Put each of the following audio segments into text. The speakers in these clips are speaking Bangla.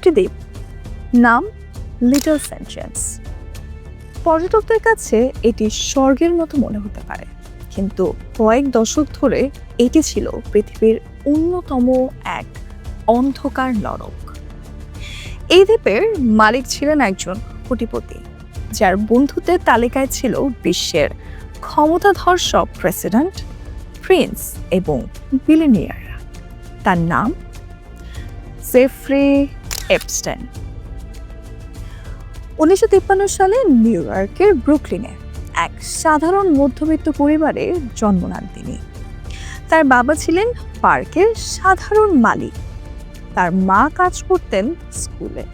একটি দ্বীপ, নাম লিটল সেন্ট জেমস। পর্যটকদের কাছে এটি স্বর্গের মতো মনে হতে পারে, কিন্তু কয়েক দশক ধরে এটি ছিল পৃথিবীর অন্যতম এক অন্ধকার নরক। এই দ্বীপের মালিক ছিলেন একজন কোটিপতি, যার বন্ধুত্বের তালিকায় ছিল বিশ্বের ক্ষমতাধর সব প্রেসিডেন্ট, প্রিন্স এবং বিলিনিয়াররা। তার নাম জেফ্রি এপস্টাইন। 1953 সালে নিউ ইয়র্কের ব্রুকলিনে এক সাধারণ মধ্যবিত্ত পরিবারে জন্ম নেন তিনি। তার বাবা ছিলেন পার্কের সাধারণ মালিক, তার মা কাজ করতেন স্কুলে।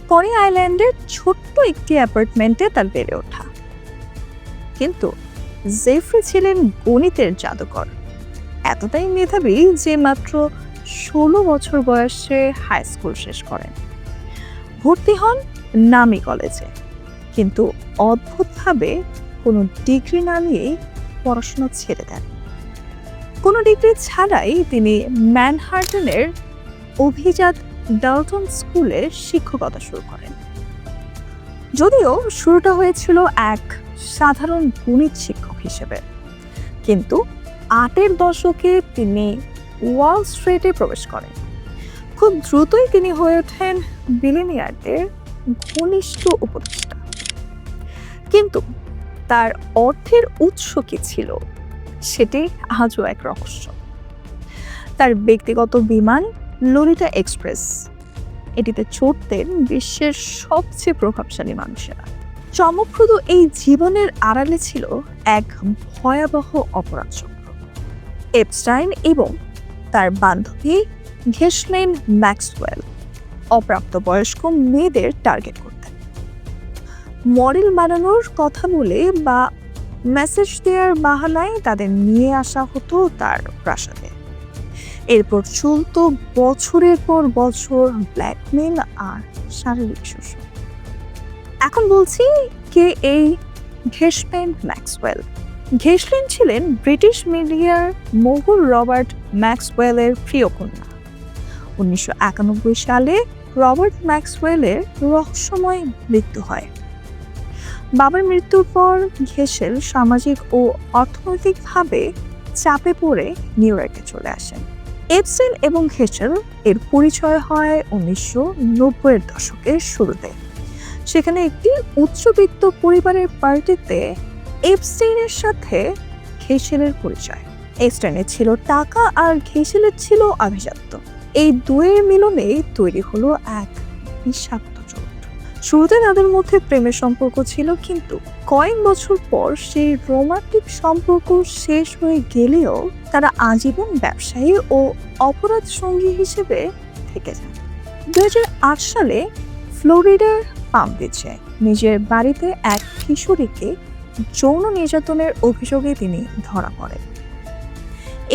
কনি আইল্যান্ডের ছোট্ট একটি অ্যাপার্টমেন্টে তার বেড়ে ওঠা। কিন্তু জেফ্রি ছিলেন গণিতের জাদুকর, এতটাই মেধাবী যে মাত্র 16 বছর বয়সে হাই স্কুল শেষ করেন। ভর্তি হন নামি কলেজে, কিন্তু অদ্ভুতভাবে কোনো ডিগ্রি না নিয়েই পড়াশোনা ছেড়ে দেন। কোনো ডিগ্রি ছাড়াই তিনি ম্যানহাটনের অভিজাত ডাল্টন স্কুলে শিক্ষকতা শুরু করেন। যদিও শুরুটা হয়েছিল এক সাধারণ গণিত শিক্ষক হিসেবে, কিন্তু 8-এর দশকে তিনি ওয়াল স্ট্রিটে প্রবেশ করেন। খুব দ্রুতই তিনি হয়ে ওঠেন বিলিনিয়ারদের ঘনিষ্ঠ উপদেষ্টা। কিন্তু তার অর্থের উৎস কি ছিল সেটি আজও এক রহস্য। তার ব্যক্তিগত বিমান ললিতা এক্সপ্রেস, এটিতে চড়তেন বিশ্বের সবচেয়ে প্রভাবশালী মানুষেরা। চমকপ্রদ এই জীবনের আড়ালে ছিল এক ভয়াবহ অপরাধ চক্র। এপস্টাইন এবং তার বান্ধবী ঘেসলেন ম্যাক্সওয়েল অপ্রাপ্তবয়স্ক মেয়েদের টার্গেট করতেন। মডেল বানানোর কথা বলে বা মেসেজ দেওয়ার বাহানায় তাদের নিয়ে আসা হতো তার প্রাসাদে। এরপর চলতো বছরের পর বছর ব্ল্যাকমেল আর শারীরিক শোষণ। এখন বলছি কে এই ঘেসলেন ম্যাক্সওয়েল। ঘেসলেন ছিলেন ব্রিটিশ মিডিয়ার মোগল রবার্ট ম্যাক্সওয়েলের প্রিয় কন্যা। 1991 সালে রবার্ট ম্যাক্সওয়েলের রহস্যময় মৃত্যু হয়। বাবার মৃত্যুর পর ঘেসেল সামাজিক ও অর্থনৈতিকভাবে চাপে পড়ে নিউ ইয়র্কে চলে আসেন। এপস্টাইন এবং ঘেসেল এর পরিচয় হয় 1990-এর দশকের শুরুতে। সেখানে একটি উচ্চবিত্ত পরিবারের পার্টিতে এপস্টাইনের সাথে ঘেসেলের পরিচয়। এপস্টাইনের ছিল টাকা আর ঘেসেলের ছিল আভিজাত্য। এই দুয়ের মিলনে তৈরি হলো এক বিষাক্ত জোট। শুরুতে তাদের মধ্যে প্রেমের সম্পর্ক ছিল, কিন্তু কয়েক বছর পর সেই রোমান্টিক সম্পর্ক শেষ হয়ে গেলেও তারা আজীবন ব্যবসায়ী ও অপরাধ সঙ্গী হিসেবে থেকে যান। 2008 সালে ফ্লোরিডার পাম বিচে নিজের বাড়িতে এক কিশোরীকে যৌন নির্যাতনের অভিযোগে তিনি ধরা পড়েন।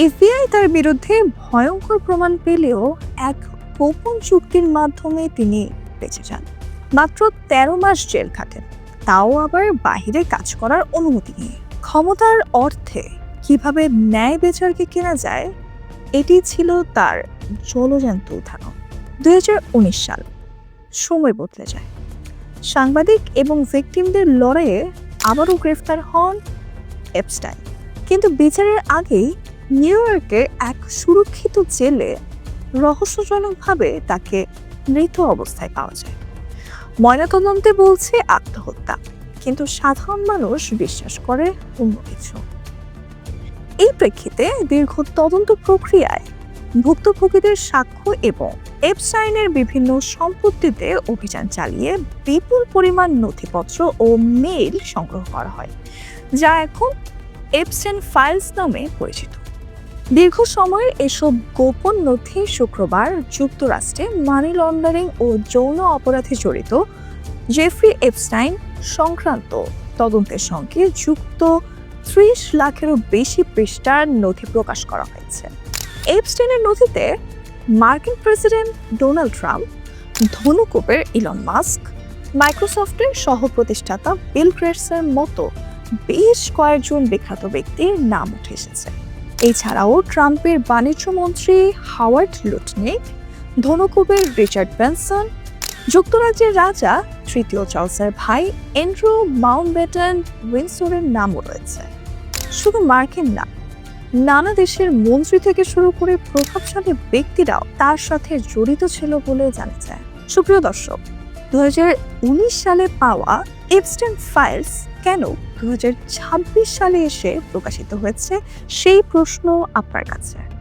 এফবিআই তার বিরুদ্ধে ভয়ঙ্কর প্রমাণ পেলেও এক গোপন চুক্তির মাধ্যমে তিনি বেঁচে যান। মাত্র 13 মাস জেল খাটেন, তাও আবার বাইরে কাজ করার অনুমতি নিয়ে। ক্ষমতার অর্থে কিভাবে ন্যায় বিচারকে কেনা যায়, এটি ছিল তার জলজ্যান্ত উদাহরণ। 2019 সাল, সময় বদলে যায়। সাংবাদিক এবং ভিকটিমদের লড়াইয়ে আবারও গ্রেফতার হন এপস্টাইন, কিন্তু বিচারের আগেই নিউ ইয়র্কের এক সুরক্ষিত জেলে রহস্যজনকভাবে তাকে মৃত অবস্থায় পাওয়া যায়। ময়নাতদন্তে বলছে আত্মহত্যা, কিন্তু সাধারণ মানুষ বিশ্বাস করে অন্য কিছু। এই প্রেক্ষিতে দীর্ঘ তদন্ত প্রক্রিয়ায় ভুক্তভোগীদের সাক্ষ্য এবং এপস্টাইনের বিভিন্ন সম্পত্তিতে অভিযান চালিয়ে বিপুল পরিমাণ নথিপত্র ও মেইল সংগ্রহ করা হয়, যা এখন এপস্টাইন ফাইলস নামে পরিচিত। দীর্ঘ সময়ের এসব গোপন নথি শুক্রবার যুক্তরাষ্ট্রে মানি লন্ডারিং ও যৌন অপরাধে জড়িত জেফ্রি এপস্টাইন সংক্রান্ত তদন্তের সঙ্গে যুক্ত 30 লাখেরও বেশি পৃষ্ঠার নথি প্রকাশ করা হয়েছে। এপস্টাইনের নথিতে মার্কিন প্রেসিডেন্ট ডোনাল্ড ট্রাম্প, ধনুকুবের ইলন মাস্ক, মাইক্রোসফটের সহ প্রতিষ্ঠাতা বিল গেটসের মতো বেশ কয়েকজন বিখ্যাত ব্যক্তির নাম উঠে এসেছে। এছাড়াও ট্রাম্পের বাণিজ্য মন্ত্রী হাওয়ার্ড লুটনিক, ধনকুবের রিচার্ড ব্রানসন, যুক্তরাজ্যের রাজা তৃতীয় চার্লসের ভাই অ্যান্ড্রু মাউন্টব্যাটেন উইন্ডসরের নামও রয়েছে। শুধু মার্কিন না, নানা দেশের মন্ত্রী থেকে শুরু করে প্রভাবশালী ব্যক্তিরাও তার সাথে জড়িত ছিল বলে জানা যায়। সুপ্রিয় দর্শক, 2019 সালে পাওয়া এপস্টাইন ফাইলস কেন 2026 সালে এসে প্রকাশিত হয়েছে, সেই প্রশ্ন আপনার কাছে।